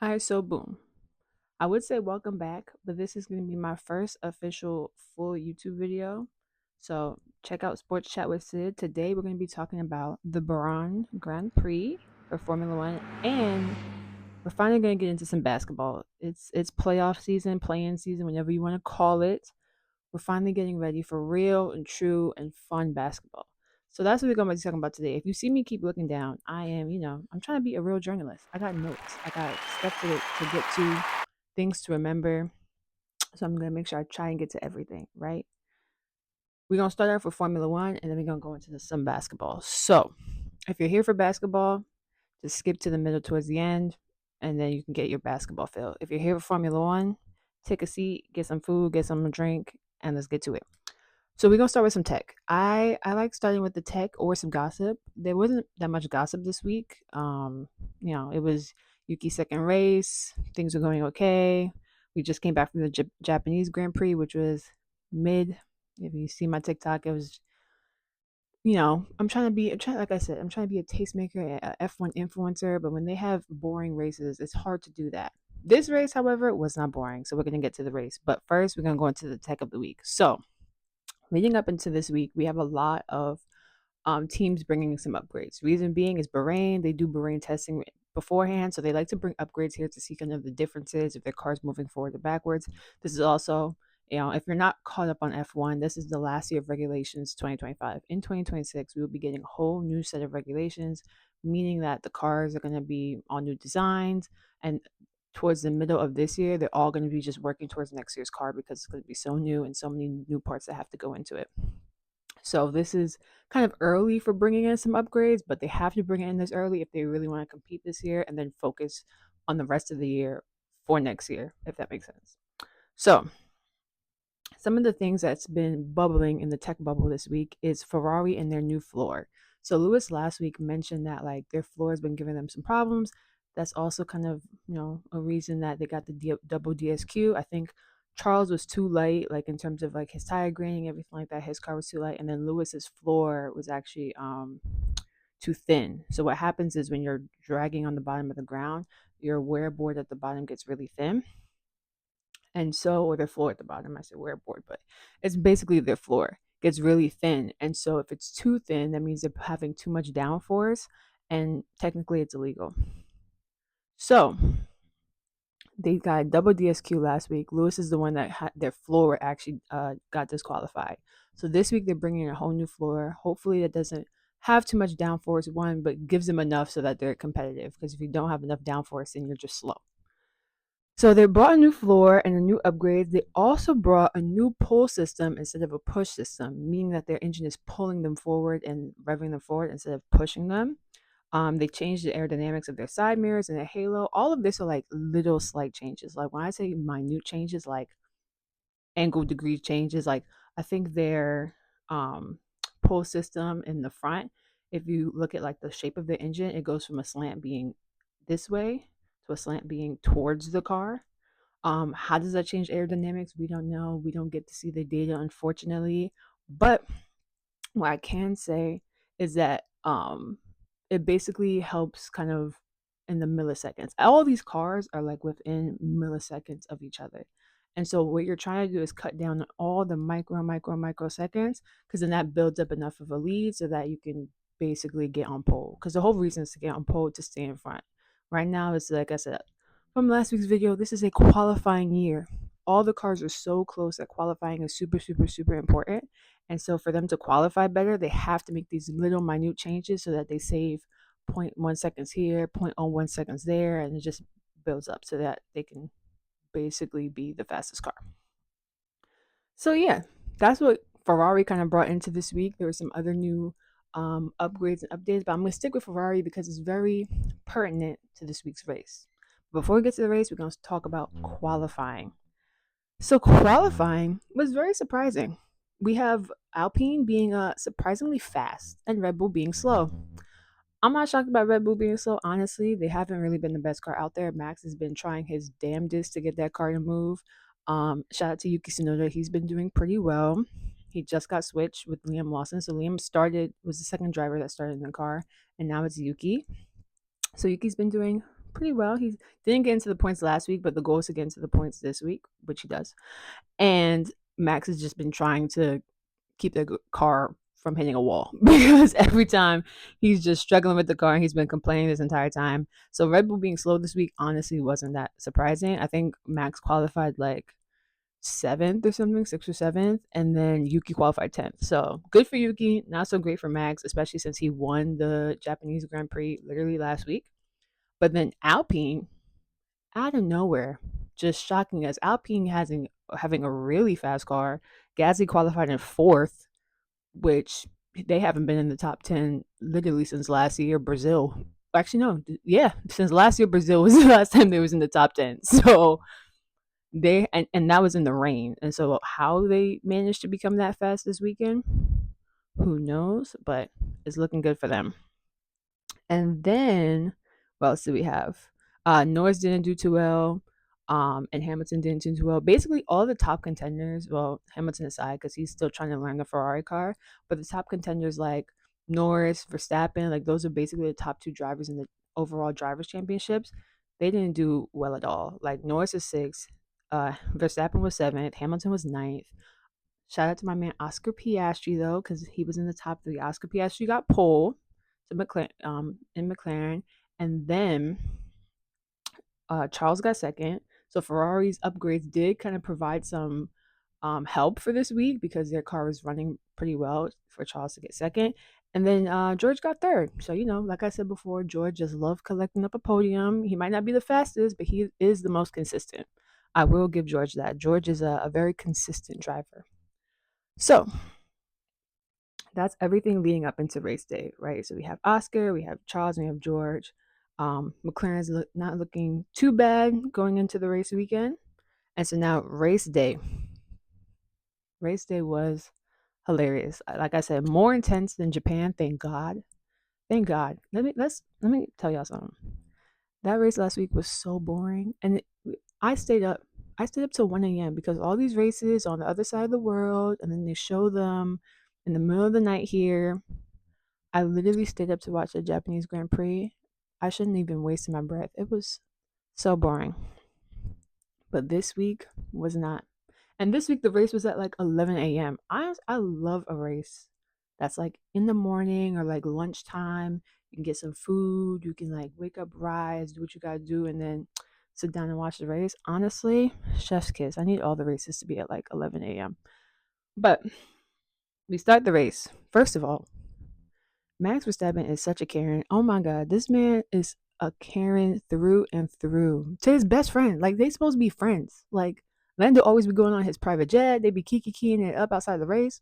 Alright, so boom. I would say welcome back, but this is going to be my first official full YouTube video. So check out Sports Chat with Sid. Today we're going to be talking about the Bahrain Grand Prix for Formula One, and we're finally going to get into some basketball. It's playoff season, play-in season, whatever you want to call it. We're finally getting ready for real and true and fun basketball. So that's what we're going to be talking about today. If you see me keep looking down, I am, I'm trying to be a real journalist. I got notes. I got stuff to get to, things to remember. So I'm going to make sure I try and get to everything, right? We're going to start off with Formula One, and then we're going to go into some basketball. So if you're here for basketball, just skip to the middle towards the end, and then you can get your basketball fill. If you're here for Formula One, take a seat, get some food, get some drink, and let's get to it. So we're gonna start with some tech. I like starting with the tech or some gossip. There wasn't that much gossip this week. It was Yuki's second race. Things were going okay. We just came back from the Japanese Grand Prix, which was mid. If you see my TikTok, it was like I said, I'm trying to be a tastemaker, a F1 influencer, but when they have boring races, it's hard to do that. This race, however, was not boring, so we're going to get to the race. But first, we're going to go into the tech of the week. So, leading up into this week, we have a lot of teams bringing some upgrades. Reason being is Bahrain, they do Bahrain testing beforehand, so they like to bring upgrades here to see kind of the differences if their car's moving forward or backwards. This is also, if you're not caught up on F1, this is the last year of regulations 2025. In 2026, we will be getting a whole new set of regulations, meaning that the cars are going to be all new designs, and towards the middle of this year, they're all going to be just working towards next year's car because it's going to be so new and so many new parts that have to go into it. So this is kind of early for bringing in some upgrades, but they have to bring it in this early if they really want to compete this year and then focus on the rest of the year for next year, if that makes sense. So some of the things that's been bubbling in the tech bubble this week is Ferrari and their new floor. So Lewis last week mentioned that like their floor has been giving them some problems. That's also kind of a reason that they got the double DSQ. I think Charles was too light, like in terms of like his tire graining, everything like that. His car was too light, and then Lewis's floor was actually too thin. So what happens is when you're dragging on the bottom of the ground, your wear board at the bottom gets really thin, and so or their floor at the bottom. I said wear board, but it's basically their floor gets really thin, and so if it's too thin, that means they're having too much downforce, and technically it's illegal. So they got a double DSQ last week. Lewis is the one that had their floor actually got disqualified. So this week they're bringing in a whole new floor. Hopefully that doesn't have too much downforce, one, but gives them enough so that they're competitive. Because if you don't have enough downforce, then you're just slow. So they brought a new floor and a new upgrades. They also brought a new pull system instead of a push system, meaning that their engine is pulling them forward and revving them forward instead of pushing them. They changed the aerodynamics of their side mirrors and their halo. All of this are like little slight changes. Like when I say minute changes, like angle degree changes, like I think their pull system in the front, if you look at like the shape of the engine, it goes from a slant being this way to a slant being towards the car. How does that change aerodynamics? We don't know. We don't get to see the data, unfortunately. But what I can say is that it basically helps kind of in the milliseconds. All these cars are like within milliseconds of each other. And so what you're trying to do is cut down on all the microseconds, because then that builds up enough of a lead so that you can basically get on pole. Because the whole reason is to get on pole to stay in front. Right now, it's like I said from last week's video, this is a qualifying year. All the cars are so close that qualifying is super, super, super important. And so for them to qualify better, they have to make these little minute changes so that they save zero point 0.1 seconds here, 0.01 seconds there, and it just builds up so that they can basically be the fastest car. So yeah, that's what Ferrari kind of brought into this week. There were some other new upgrades and updates, but I'm going to stick with Ferrari because it's very pertinent to this week's race. Before we get to the race, we're going to talk about qualifying. So qualifying was very surprising. We have Alpine being surprisingly fast and Red Bull being slow. I'm not shocked about Red Bull being slow. Honestly, they haven't really been the best car out there. Max has been trying his damnedest to get that car to move. Shout out to Yuki Tsunoda. He's been doing pretty well. He just got switched with Liam Lawson. So Liam was the second driver that started in the car, and now it's Yuki. So Yuki's been doing pretty well. He didn't get into the points last week, but the goal is to get into the points this week, which he does. And Max has just been trying to keep the car from hitting a wall because every time he's just struggling with the car and he's been complaining this entire time. So Red Bull being slow this week honestly wasn't that surprising. I think Max qualified like seventh or something, sixth or seventh, and then Yuki qualified 10th. So good for Yuki, not so great for Max, especially since he won the Japanese Grand Prix literally last week. But then Alpine, out of nowhere, just shocking us. Alpine having a really fast car. Gasly qualified in fourth, which they haven't been in the top 10 literally since last year. Brazil. Actually, no. Yeah, since last year, Brazil was the last time they was in the top 10. So and that was in the rain. And so how they managed to become that fast this weekend, who knows? But it's looking good for them. And then what else do we have? Norris didn't do too well. And Hamilton didn't do too well. Basically, all the top contenders, well, Hamilton aside, because he's still trying to learn the Ferrari car, but the top contenders like Norris, Verstappen, like those are basically the top two drivers in the overall drivers' championships. They didn't do well at all. Like Norris is sixth, Verstappen was seventh, Hamilton was ninth. Shout out to my man Oscar Piastri though, because he was in the top three. Oscar Piastri got pole to McLaren, and then Charles got second. So Ferrari's upgrades did kind of provide some help for this week because their car was running pretty well for Charles to get second. And then George got third. So, like I said before, George just loved collecting up a podium. He might not be the fastest, but he is the most consistent. I will give George that. George is a very consistent driver. So that's everything leading up into race day, right? So we have Oscar, we have Charles, and we have George. McLaren's not looking too bad going into the race weekend. And so now race day. Race day was hilarious. Like I said, more intense than Japan. Thank God. Thank God. Let me tell y'all something. That race last week was so boring, and I stayed up. I stayed up till 1 a.m. because all these races on the other side of the world, and then they show them in the middle of the night here. I literally stayed up to watch the Japanese Grand Prix. I shouldn't even waste my breath. It was so boring. But this week was not. And this week the race was at like 11 a.m. I love a race that's like in the morning or like lunchtime. You can get some food. You can like wake up, rise, do what you gotta do, and then sit down and watch the race. Honestly, chef's kiss. I need all the races to be at like 11 a.m. But we start the race. First of all, Max Verstappen is such a Karen. Oh my God, this man is a Karen through and through. To his best friend. Like, they supposed to be friends. Like, Lando always be going on his private jet. They be kiki-keying it up outside the race.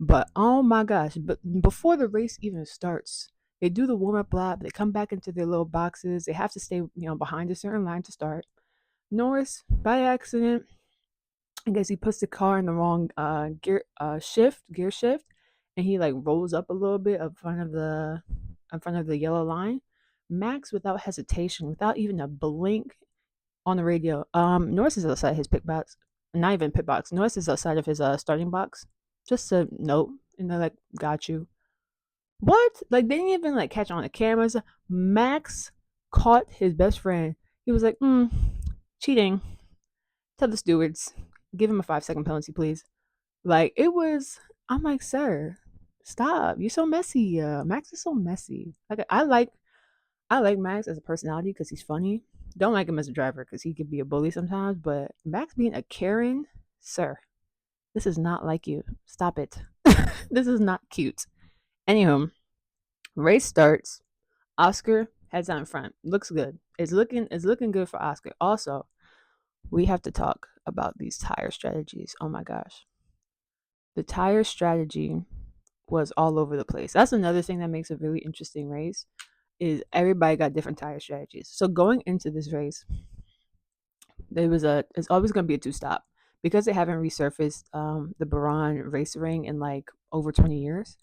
But, oh my gosh. But before the race even starts, they do the warm-up lap. They come back into their little boxes. They have to stay, behind a certain line to start. Norris, by accident, I guess he puts the car in the wrong gear shift, and he like rolls up a little bit in front of the yellow line. Max, without hesitation, without even a blink on the radio, Norris is outside his pit box, not even pit box. Norris is outside of his starting box. Just a note, and they're like, "Got you." What? Like, they didn't even like catch on the cameras. Max caught his best friend. He was like, cheating. Tell the stewards, give him a 5-second penalty, please. Like, it was, I'm like, sir, stop. You're so messy. Max is so messy. Like, I like Max as a personality because he's funny. Don't like him as a driver because he could be a bully sometimes. But Max being a Karen, sir, this is not like you. Stop it. This is not cute. Anywho, race starts. Oscar heads out in front. Looks good. It's looking good for Oscar. Also, we have to talk about these tire strategies. Oh my gosh. The tire strategy was all over the place. That's another thing that makes a really interesting race is everybody got different tire strategies. So going into this race, it's always going to be a two-stop because they haven't resurfaced the Bahrain race ring in like over 20 years.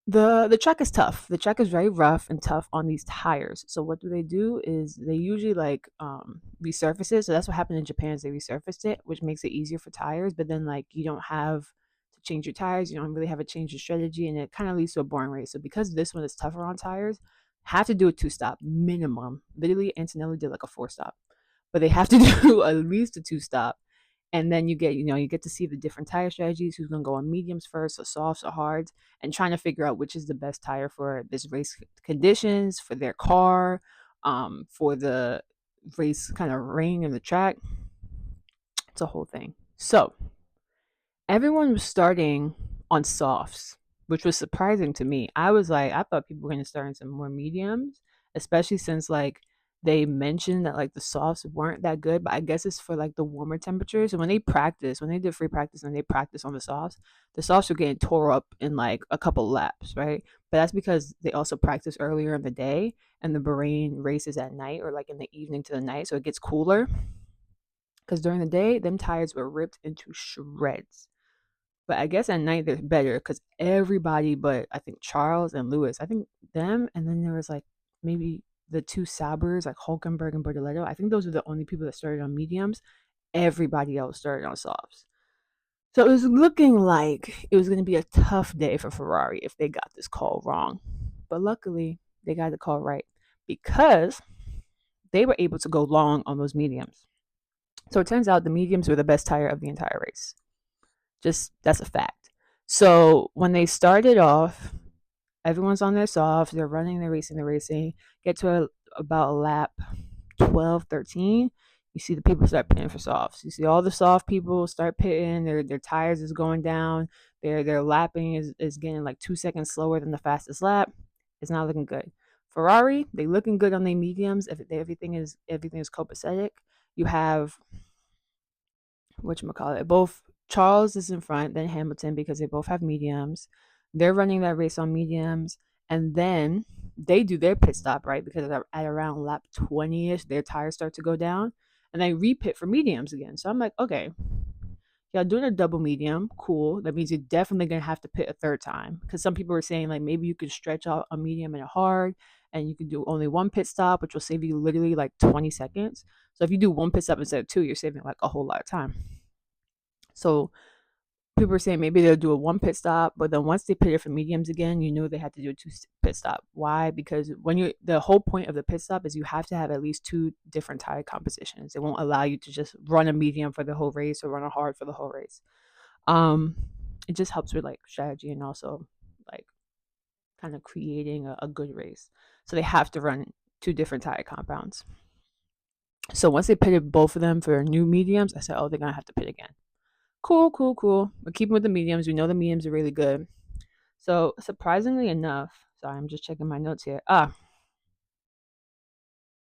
The track is tough. The track is very rough and tough on these tires. So what do is they usually like resurface it. So that's what happened in Japan is they resurfaced it, which makes it easier for tires. But then like you don't have to change your tires. You don't really have a change of strategy, and it kind of leads to a boring race. So because this one is tougher on tires, have to do a 2-stop minimum. Literally, Antonelli did like a 4-stop, but they have to do at least a 2-stop. And then you get to see the different tire strategies, who's going to go on mediums first, or softs or hards, and trying to figure out which is the best tire for this race conditions, for their car, for the race kind of ring and the track. It's a whole thing. So everyone was starting on softs, which was surprising to me. I thought people were going to start in some more mediums, especially since like they mentioned that like the softs weren't that good, but I guess it's for like the warmer temperatures. And when they did free practice and they practiced on the softs were getting tore up in like a couple laps, right? But that's because they also practice earlier in the day, and the Bahrain races at night, or like in the evening to the night, so it gets cooler. Because during the day, them tires were ripped into shreds. But I guess at night they're better because everybody but I think Charles and Lewis, I think them, and then there was like maybe the two Saubers, like Hulkenberg and Bortoleto. I think those were the only people that started on mediums. Everybody else started on softs. So it was looking like it was going to be a tough day for Ferrari if they got this call wrong. But luckily, they got the call right because they were able to go long on those mediums. So it turns out the mediums were the best tire of the entire race. Just that's a fact. So when they started off, everyone's on their softs, they're running, they're racing, get to about lap 12, 13. You see the people start pitting for softs. You see all the soft people start pitting, their tires is going down, their lapping is getting like 2 seconds slower than the fastest lap. It's not looking good. Ferrari, they looking good on their mediums. Everything is copacetic. You have whatchamacallit, both Charles is in front, then Hamilton, because they both have mediums. They're running that race on mediums, and then they do their pit stop, right? Because at around lap 20-ish, their tires start to go down, and they repit for mediums again. So I'm like, okay, y'all doing a double medium, cool. That means you're definitely gonna have to pit a third time. Because some people were saying like maybe you could stretch out a medium and a hard, and you could do only one pit stop, which will save you literally like 20 seconds. So if you do one pit stop instead of two, you're saving like a whole lot of time. So people were saying maybe they'll do a one pit stop, but then once they pitted for mediums again, they had to do a two pit stop. Why? Because the whole point of the pit stop is you have to have at least two different tire compositions. It won't allow you to just run a medium for the whole race or run a hard for the whole race. Um, it just helps with like strategy and also like kind of creating a good race. So they have to run two different tire compounds. So once they pitted both of them for new mediums, I said, oh, they're gonna have to pit again. Cool, cool, cool. We're keeping with the mediums. We know the mediums are really good. So surprisingly enough, sorry, I'm just checking my notes here.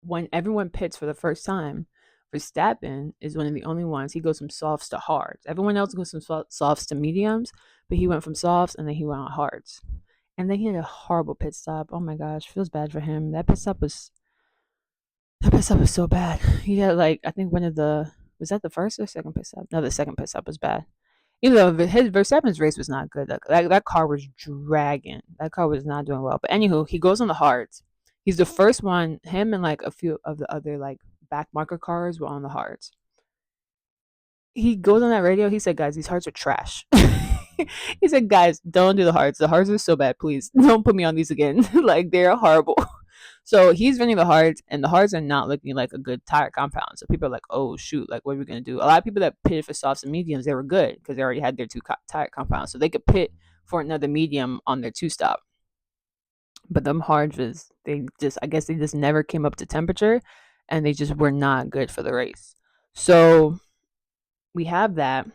When everyone pits for the first time, Verstappen is one of the only ones. He goes from softs to hards. Everyone else goes from softs to mediums, but he went from softs and then he went on hards. And then he had a horrible pit stop. Oh my gosh, feels bad for him. That pit stop was so bad. He had like I think was that the first or second pit stop? No, the second pit stop was bad. Even though his Verstappen's race was not good. That car was dragging. That car was not doing well. But anywho, he goes on the hards. He's the first one. Him and like a few of the other like back marker cars were on the hards. He goes on that radio. He said, "Guys, these hards are trash." He said, "Guys, don't do the hards. The hards are so bad. Please don't put me on these again. Like they're horrible." So he's running the hards, and the hards are not looking like a good tire compound. So people are like, "Oh shoot, like what are we gonna do?" A lot of people that pitted for softs and mediums, they were good because they already had their tire compounds, so they could pit for another medium on their two stop. But them hards I guess they just never came up to temperature, and they just were not good for the race. So we have that.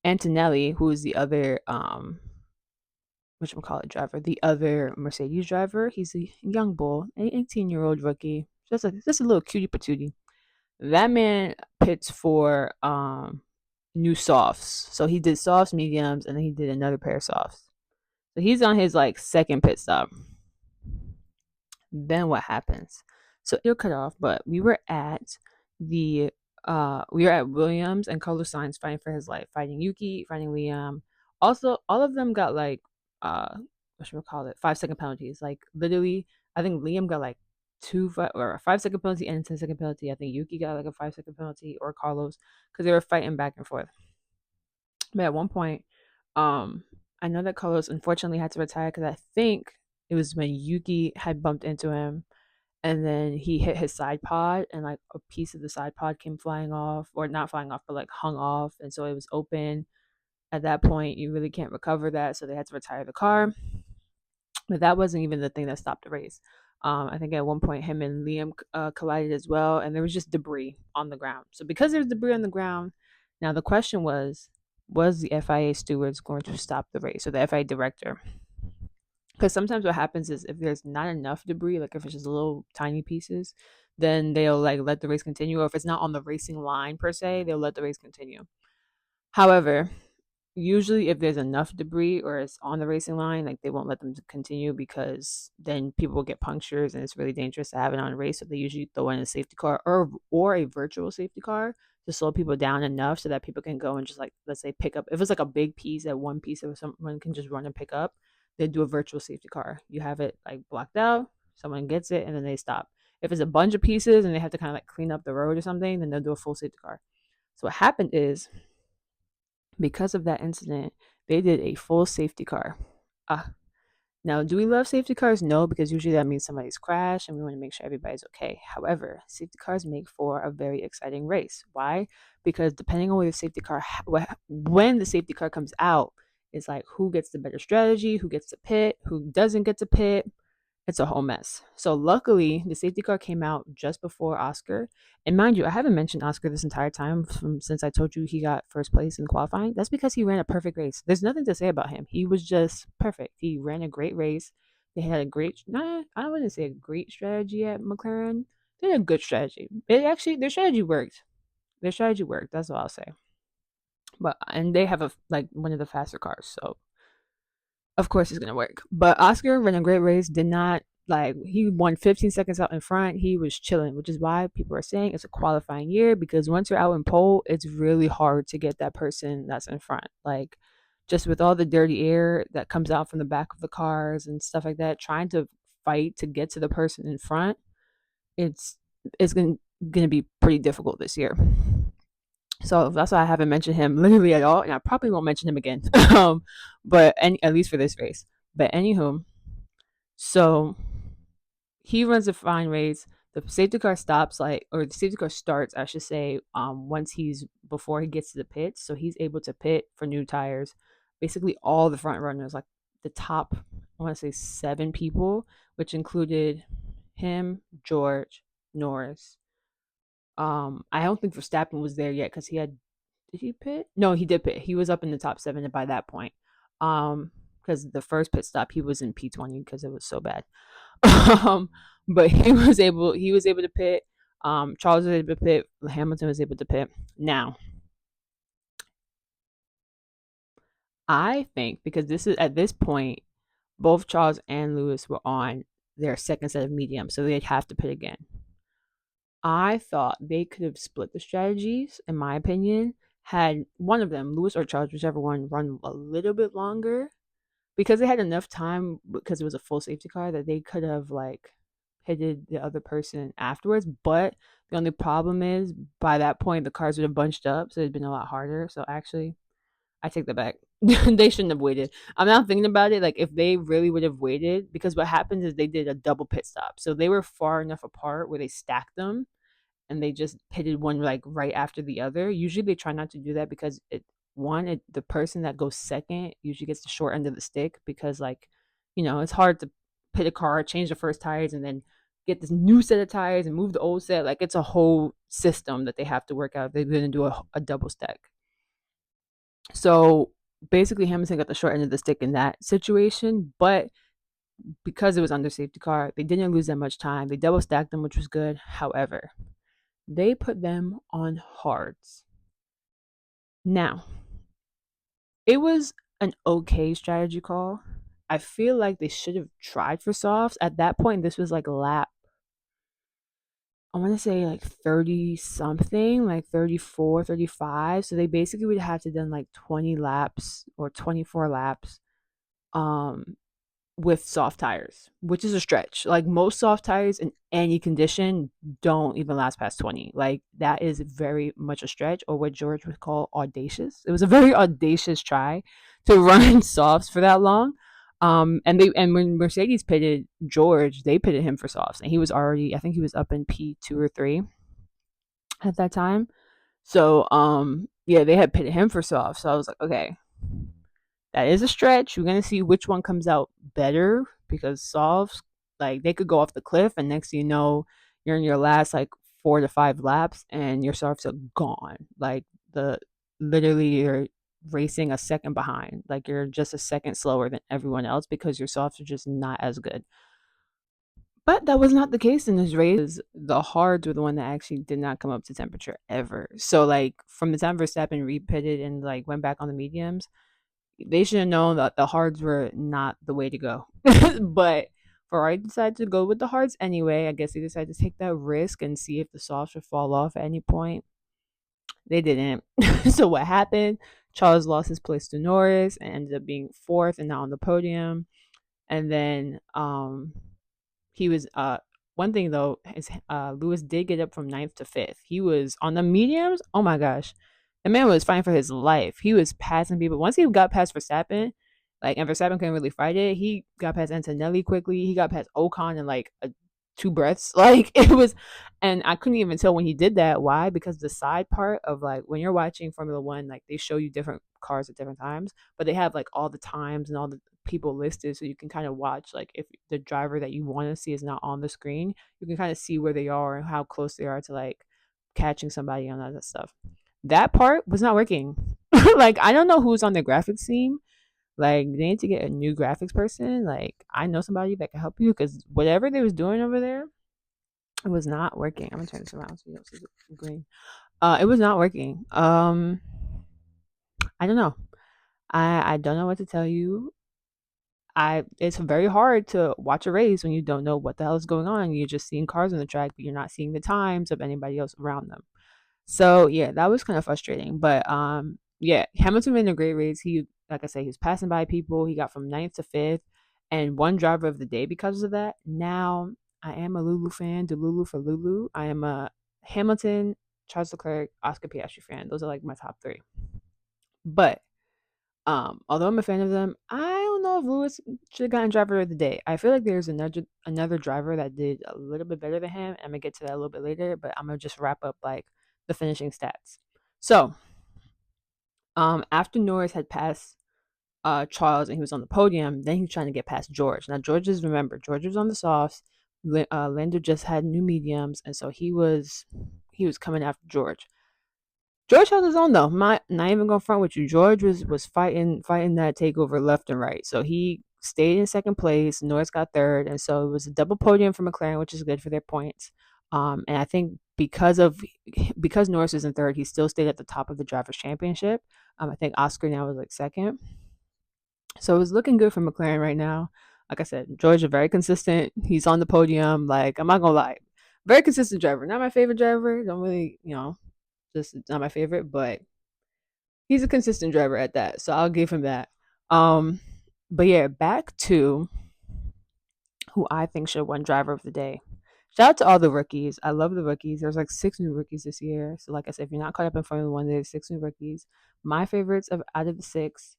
Antonelli, who is the other whatchamacallit driver, the other Mercedes driver. He's a young bull, an 18-year-old rookie, just a little cutie patootie. That man pits for new softs. So he did softs, mediums, and then he did another pair of softs. So he's on his like second pit stop. Then what happens? So it'll cut off, but the we were at Williams, and Carlos Sainz fighting for his life, fighting Yuki, fighting Liam. Also, all of them got like what should we call it? 5 second penalties. Like literally, I think Liam got like or a 5 second penalty and a 10 second penalty. I think Yuki got like a 5 second penalty, or Carlos, because they were fighting back and forth. But at one point, I know that Carlos unfortunately had to retire because I think It was when Yuki had bumped into him, and then he hit his side pod, and like a piece of the side pod came flying off, or not flying off, but like hung off, and so it was open. At that point, you really can't recover that, so they had to retire the car. But that wasn't even the thing that stopped the race. I think at one point him and Liam collided as well, and there was just debris on the ground. So because there's debris on the ground, now the question was the FIA stewards going to stop the race, or the FIA director? Because sometimes what happens is if there's not enough debris, like if it's just little tiny pieces, then they'll like let the race continue. Or if it's not on the racing line per se, they'll let the race continue. However, usually if there's enough debris or it's on the racing line, like they won't let them continue, because then people will get punctures and it's really dangerous to have it on a race. So they usually throw in a safety car, or a virtual safety car, to slow people down enough so that people can go and just, like, let's say, pick up, if it's like a big piece, that one piece of someone can just run and pick up. They do a virtual safety car. You have it like blocked out, someone gets it, and then they stop. If it's a bunch of pieces and they have to kind of like clean up the road or something, then they'll do a full safety car. So what happened is, because of that incident, they did a full safety car. Now, do we love safety cars? No, because usually that means somebody's crashed and we want to make sure everybody's okay. However, safety cars make for a very exciting race. Why? Because depending on where the safety car, when the safety car comes out, it's like who gets the better strategy, who gets to pit, who doesn't get to pit. It's a whole mess. So luckily, the safety car came out just before Oscar. And mind you, I haven't mentioned Oscar this entire time since I told you he got first place in qualifying. That's because he ran a perfect race. There's nothing to say about him. He was just perfect. He ran a great race. They had a great, nah, I wouldn't say a great strategy at McLaren. They had a good strategy. Their strategy worked. Their strategy worked. That's all I'll say. And they have one of the faster cars. So of course it's gonna work. But Oscar ran a great race. Did not he won 15 seconds out in front. He was chilling, which is why people are saying it's a qualifying year, because once you're out in pole, it's really hard to get that person that's in front. Like, just with all the dirty air that comes out from the back of the cars and stuff like that, trying to fight to get to the person in front, it's gonna be pretty difficult this year. So that's why I haven't mentioned him literally at all, and I probably won't mention him again. But at least for this race. But anywho, so he runs a fine race. The safety car stops, or the safety car starts, I should say, before he gets to the pits. So he's able to pit for new tires. Basically, all the front runners, like the top, I want to say 7 people, which included him, George, Norris. I don't think Verstappen was there yet because did he pit? No, he did pit. He was up in the top 7 by that point. Because the first pit stop he was in P20 because it was so bad. But he was able to pit. Charles was able to pit. Hamilton was able to pit. Now, I think because this is at this point, both Charles and Lewis were on their second set of mediums, so they'd have to pit again. I thought they could have split the strategies, in my opinion, had one of them, Lewis or Charles, whichever one, run a little bit longer, because they had enough time, because it was a full safety car, that they could have pitted the other person afterwards. But the only problem is, by that point the cars would have bunched up, so it'd been a lot harder. So actually, I take that back. They shouldn't have waited. I'm not thinking about it. Like, if they really would have waited, because what happens is they did a double pit stop, so they were far enough apart where they stacked them, and they just pitted one right after the other. Usually they try not to do that because the person that goes second usually gets the short end of the stick, because it's hard to pit a car, change the first tires, and then get this new set of tires and move the old set. Like, it's a whole system that they have to work out if they're going to do a double stack. So basically Hamilton got the short end of the stick in that situation, but because it was under safety car, they didn't lose that much time. They double stacked them, which was good. However, they put them on hards. Now, it was an okay strategy call. I feel like they should have tried for softs. At that point, this was lap, I want to say 30 something, 34, 35. So they basically would have to done 20 laps or 24 laps with soft tires, which is a stretch. Most soft tires in any condition don't even last past 20. That is very much a stretch, or what George would call audacious. It was a very audacious try to run softs for that long. And when Mercedes pitted George, they pitted him for softs, and he was already, I think he was up in P2 or 3 at that time. So yeah, they had pitted him for softs. So I was like, okay, that is a stretch. We're gonna see which one comes out better because softs, like, they could go off the cliff, and next thing you know, you're in your last like 4 to 5 laps, and your softs are gone. Like, the literally you're racing a second behind. Like, you're just a second slower than everyone else because your softs are just not as good. But that was not the case in this race. The hards were the one that actually did not come up to temperature ever. So, like, from the time Verstappen repitted and like went back on the mediums, they should have known that the hards were not the way to go. But Ferrari decided to go with the hards anyway. I guess they decided to take that risk and see if the softs would fall off at any point. They didn't. So what happened? Charles lost his place to Norris and ended up being fourth and not on the podium. And then he was one thing though is Lewis did get up from ninth to fifth. He was on the mediums. Oh my gosh, the man was fighting for his life. He was passing people. Once he got past Verstappen, like, and Verstappen couldn't really fight it. He got past Antonelli quickly. He got past Ocon in like 2 breaths. Like, it was, and I couldn't even tell when he did that. Why? Because the side part of, like, when you're watching Formula One, like, they show you different cars at different times, but they have like all the times and all the people listed, so you can kind of watch, like, if the driver that you want to see is not on the screen, you can kind of see where they are and how close they are to like catching somebody on that stuff. That part was not working. Like, I don't know who's on the graphics team. Like, they need to get a new graphics person. Like, I know somebody that can help you because whatever they was doing over there, it was not working. I'm gonna turn this around so you don't see the green. It was not working. I don't know. I don't know what to tell you. It's very hard to watch a race when you don't know what the hell is going on. You're just seeing cars on the track, but you're not seeing the times of anybody else around them. So yeah, that was kind of frustrating. But yeah, Hamilton made a great race. He, like I said, he was passing by people. He got from ninth to fifth, and one driver of the day because of that. Now I am a Lulu fan. Delulu for Lulu. I am a Hamilton, Charles Leclerc, Oscar Piastri fan. Those are like my top three. But although I'm a fan of them, I don't know if Lewis should have gotten driver of the day. I feel like there's another driver that did a little bit better than him. I'm gonna get to that a little bit later, but I'm gonna just wrap up like the finishing stats. So, after Norris had passed Charles and he was on the podium, then he was trying to get past George. Now George was on the softs. Lando just had new mediums, and so he was coming after George. George held his own though. Not even gonna front with you. George was fighting that takeover left and right. So he stayed in second place. Norris got third, and so it was a double podium for McLaren, which is good for their points. And I think because Norris is in third, he still stayed at the top of the drivers' championship. I think Oscar now is like second. So it's looking good for McLaren right now. Like I said, George is very consistent. He's on the podium. Like, I'm not gonna lie, very consistent driver. Not my favorite driver. Don't really, just not my favorite, but he's a consistent driver at that. So I'll give him that. Um, but yeah, back to who I think should win driver of the day. Shout out to all the rookies. I love the rookies. There's like 6 new rookies this year. So like I said, if you're not caught up in Formula One, there's 6 new rookies. My favorites out of the six: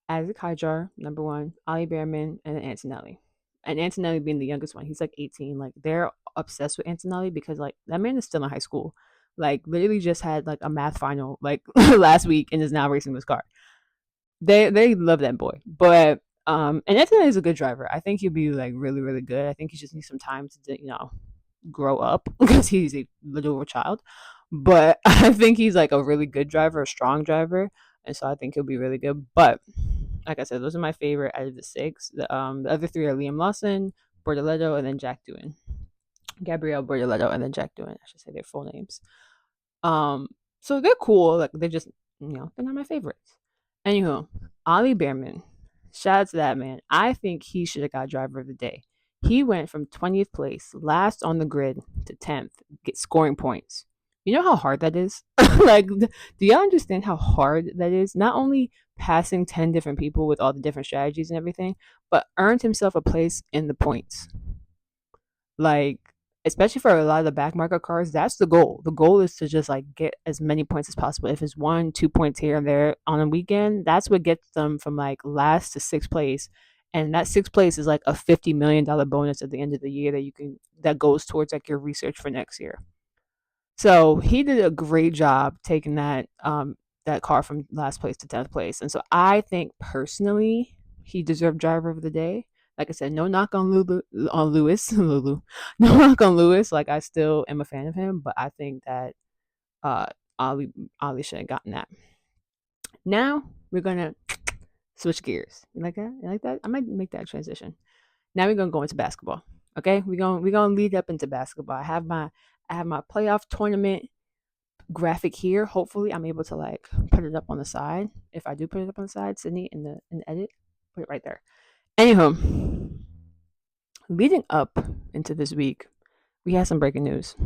Isaac Hydjar, number one, Ollie Behrman, and then Antonelli. And Antonelli being the youngest one, he's like 18. Like, they're obsessed with Antonelli because like that man is still in high school. Like, literally just had like a math final like last week and is now racing this car. They love that boy. But and Antonelli is a good driver. I think he'll be like really, really good. I think he just needs some time to grow up because he's a little child. But I think he's like a really good driver, a strong driver, and so I think he'll be really good. But like I said, those are my favorite out of the six. The other three are Liam Lawson, Bortoleto, and then Jack Doohan. Gabrielle Bortoleto, and then Jack Doohan. I should say their full names. Um, so they're cool. Like, they're just, they're not my favorites. Anywho, Ollie Behrman. Shout out to that man. I think he should have got driver of the day. He went from 20th place, last on the grid, to 10th, scoring points. You know how hard that is? Like, do y'all understand how hard that is? Not only passing 10 different people with all the different strategies and everything, but earned himself a place in the points. Like, especially for a lot of the back market cars, that's the goal. The goal is to just like get as many points as possible. If it's 1, 2 points here and there on a weekend, that's what gets them from like last to sixth place. And that sixth place is like a $50 million bonus at the end of the year that goes towards like your research for next year. So he did a great job taking that car from last place to 10th place. And so I think personally he deserved driver of the day. Like I said, no knock on Lewis, Lulu, no knock on Lewis. Like I still am a fan of him, but I think that uh, Ali Ali should have gotten that. Now we're gonna switch gears. You like that? You like that? I might make that transition. Now we're gonna go into basketball. Okay, we're gonna lead up into basketball. I have my playoff tournament graphic here. Hopefully, I'm able to like put it up on the side. If I do put it up on the side, Sydney in the edit, put it right there. Anywho, leading up into this week, we had some breaking news.